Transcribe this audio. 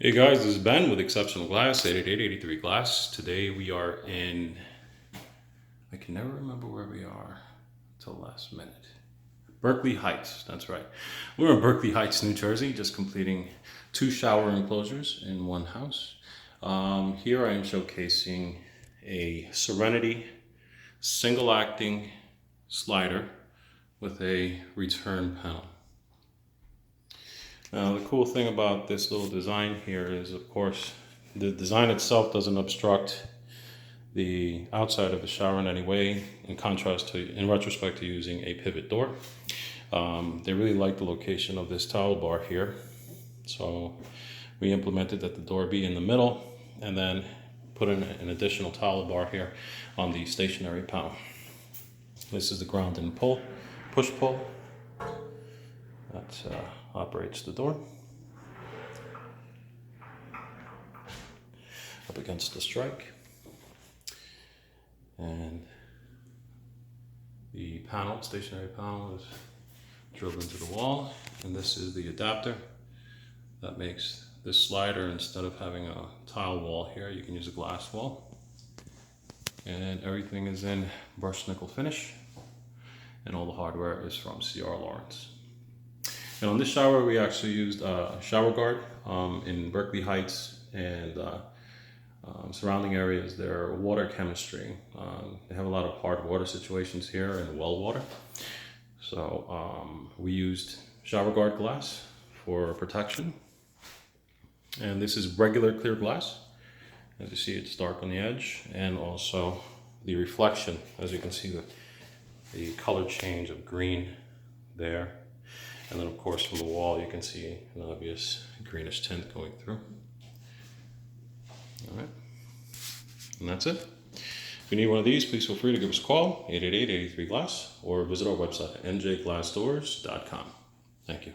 Hey guys, this is Ben with Exceptional Glass, 888-83 Glass. Today we are in, I can never remember where we are until last minute. Berkeley Heights, that's right. We're in Berkeley Heights, New Jersey, just completing 2 shower enclosures in one house. Here I am showcasing a Serenity single acting slider with a return panel. Now the cool thing about this little design here is, of course, the design itself doesn't obstruct the outside of the shower in any way, in contrast to, in retrospect, to using a pivot door. They really like the location of this towel bar here, so we implemented that the door be in the middle and then put in an additional towel bar here on the stationary panel. This is the ground and pull, push pull. That operates the door up against the strike, and the panel, stationary panel, is drilled into the wall, and this is the adapter that makes this slider, instead of having a tile wall here, you can use a glass wall. And everything is in brushed nickel finish, and all the hardware is from C.R. Lawrence. And on this shower, we actually used a shower guard in Berkeley Heights and surrounding areas. Their water chemistry, they have a lot of hard water situations here and well water. So we used shower guard glass for protection. And this is regular clear glass. As you see, it's dark on the edge, and also the reflection, as you can see, the color change of green there. And then, of course, from the wall, you can see an obvious greenish tint going through. All right, and that's it. If you need one of these, please feel free to give us a call, 888-83 Glass, or visit our website at njglassdoors.com. Thank you.